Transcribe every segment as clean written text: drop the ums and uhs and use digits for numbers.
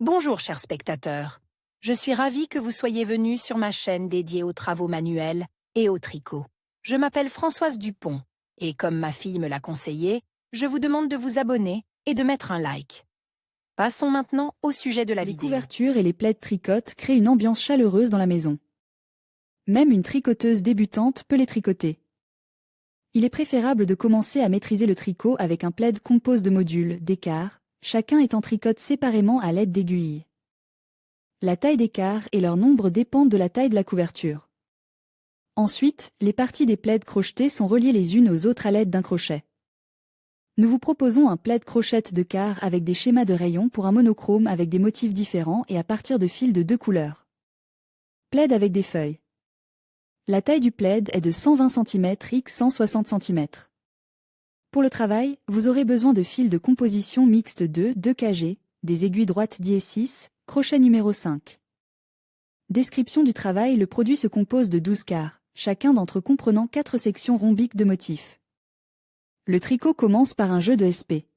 Bonjour chers spectateurs, je suis ravie que vous soyez venus sur ma chaîne dédiée aux travaux manuels et au tricot. Je m'appelle Françoise Dupont et comme ma fille me l'a conseillé, je vous demande de vous abonner et de mettre un like. Passons maintenant au sujet de la vidéo. Les couvertures et les plaids tricotes créent une ambiance chaleureuse dans la maison. Même une tricoteuse débutante peut les tricoter. Il est préférable de commencer à maîtriser le tricot avec un plaid composé de modules, d'écarts, chacun étant tricoté séparément à l'aide d'aiguilles. La taille d'écart et leur nombre dépendent de la taille de la couverture. Ensuite, les parties des plaids crochetés sont reliées les unes aux autres à l'aide d'un crochet. Nous vous proposons un plaid crochette de quart avec des schémas de rayons pour un monochrome avec des motifs différents et à partir de fils de 2 couleurs. Plaid avec des feuilles. La taille du plaid est de 120 cm x 160 cm. Pour le travail, vous aurez besoin de fils de composition mixte 2 kg, des aiguilles droites dié 6, crochet numéro 5. Description du travail. Le produit se compose de 12 quarts, chacun d'entre eux comprenant 4 sections rhombiques de motifs. Le tricot commence par un jeu de SP.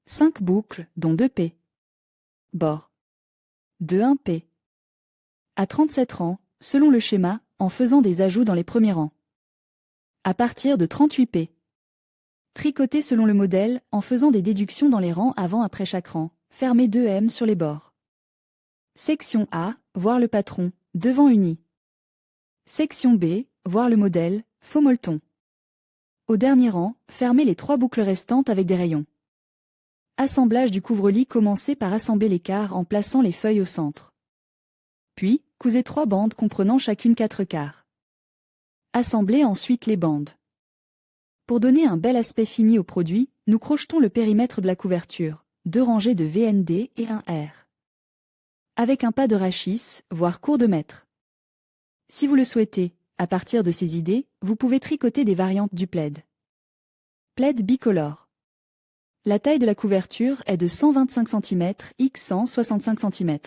5 boucles, dont 2 P. Bord. De 1 P. À 37 rangs, selon le schéma, en faisant des ajouts dans les premiers rangs. À partir de 38 P. Tricoter selon le modèle, en faisant des déductions dans les rangs avant-après chaque rang, fermez 2 M sur les bords. Section A, voir le patron, devant uni. Section B, voir le modèle, faux molleton. Au dernier rang, fermez les 3 boucles restantes avec des rayons. Assemblage du couvre-lit. Commencez par assembler les quarts en plaçant les feuilles au centre. Puis, cousez 3 bandes comprenant chacune 4 quarts. Assemblez ensuite les bandes. Pour donner un bel aspect fini au produit, nous crochetons le périmètre de la couverture, 2 rangées de VND et un R. Avec un pas de rachis, voire cours de mètre. Si vous le souhaitez, à partir de ces idées, vous pouvez tricoter des variantes du plaid. Plaid bicolore. La taille de la couverture est de 125 cm x 165 cm.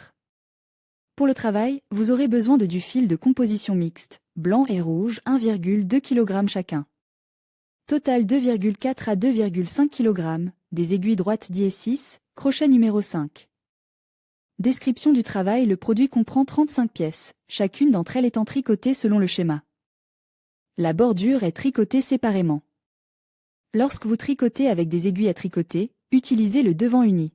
Pour le travail, vous aurez besoin de du fil de composition mixte, blanc et rouge 1,2 kg chacun. Total 2,4 à 2,5 kg, des aiguilles droites dié 6, crochet numéro 5. Description du travail. Le produit comprend 35 pièces, chacune d'entre elles étant tricotée selon le schéma. La bordure est tricotée séparément. Lorsque vous tricotez avec des aiguilles à tricoter, utilisez le devant uni.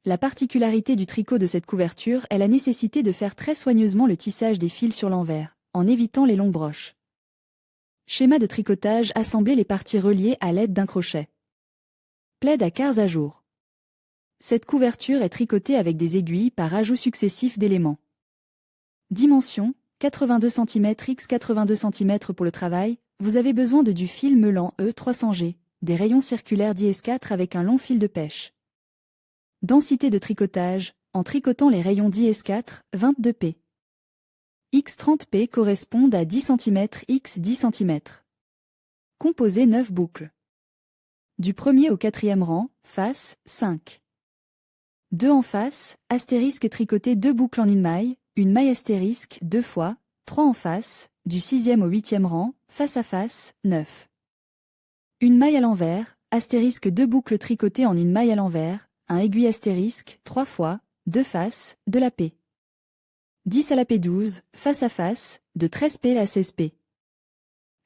La particularité du tricot de cette couverture est la nécessité de faire très soigneusement le tissage des fils sur l'envers, en évitant les longues broches. Schéma de tricotage. Assemblez les parties reliées à l'aide d'un crochet. Plaid à quarts à jour. Cette couverture est tricotée avec des aiguilles par ajout successif d'éléments. Dimension, 82 cm x 82 cm pour le travail, vous avez besoin de du fil meulant E300G, des rayons circulaires dièse 4 avec un long fil de pêche. Densité de tricotage, en tricotant les rayons dièse 4, 22 P. X 30 P correspondent à 10 cm x 10 cm. Composez 9 boucles. Du premier au quatrième rang, face, 5. 2 en face, astérisque tricoter 2 boucles en une maille astérisque 2 fois, 3 en face, du 6e au 8e rang, face à face, 9. Une maille à l'envers, astérisque 2 boucles tricotées en une maille à l'envers, un aiguille astérisque 3 fois, 2 faces, de la P. 10 à la P12, face à face, de 13 P à 16 P.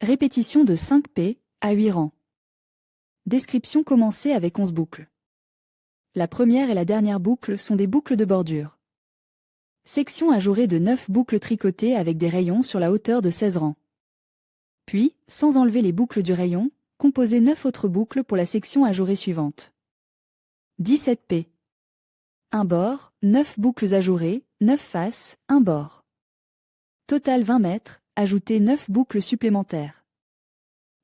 Répétition de 5 P, à 8 rangs. Description. Commencez avec 11 boucles. La première et la dernière boucle sont des boucles de bordure. Section ajourée de 9 boucles tricotées avec des rayons sur la hauteur de 16 rangs. Puis, sans enlever les boucles du rayon, composez 9 autres boucles pour la section ajourée suivante. 17 P. Un bord, 9 boucles ajourées, 9 faces, un bord. Total 20 mètres, ajoutez 9 boucles supplémentaires.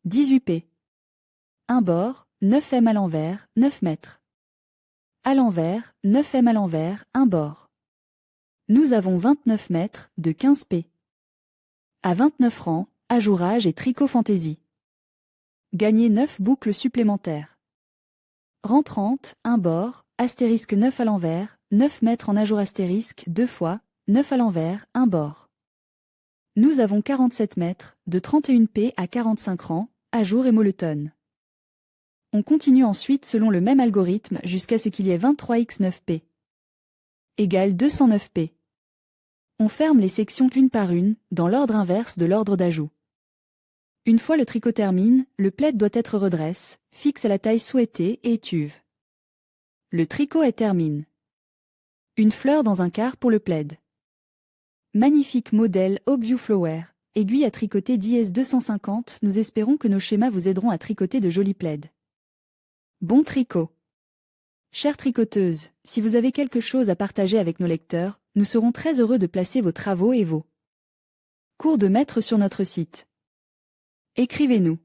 18 P. Un bord, 9 M à l'envers, 9 mètres. À l'envers, 9 M à l'envers, un bord. Nous avons 29 mètres, de 15 P. À 29 rangs, ajourage et tricot fantaisie. Gagnez 9 boucles supplémentaires. Rang 30, un bord, astérisque 9 à l'envers, 9 mètres en ajour astérisque 2 fois, 9 à l'envers, un bord. Nous avons 47 mètres, de 31 P à 45 rangs, ajour et molleton. On continue ensuite selon le même algorithme jusqu'à ce qu'il y ait 23 x 9 P. égale 209p. On ferme les sections une par une, dans l'ordre inverse de l'ordre d'ajout. Une fois le tricot termine, le plaid doit être redresse, fixe à la taille souhaitée et étuve. Le tricot est terminé. Une fleur dans un quart pour le plaid. Magnifique modèle Obview Flower, aiguille à tricoter d'IS 250, nous espérons que nos schémas vous aideront à tricoter de jolis plaids. Bon tricot! Chères tricoteuses, si vous avez quelque chose à partager avec nos lecteurs, nous serons très heureux de placer vos travaux et vos cours de maître sur notre site. Écrivez-nous.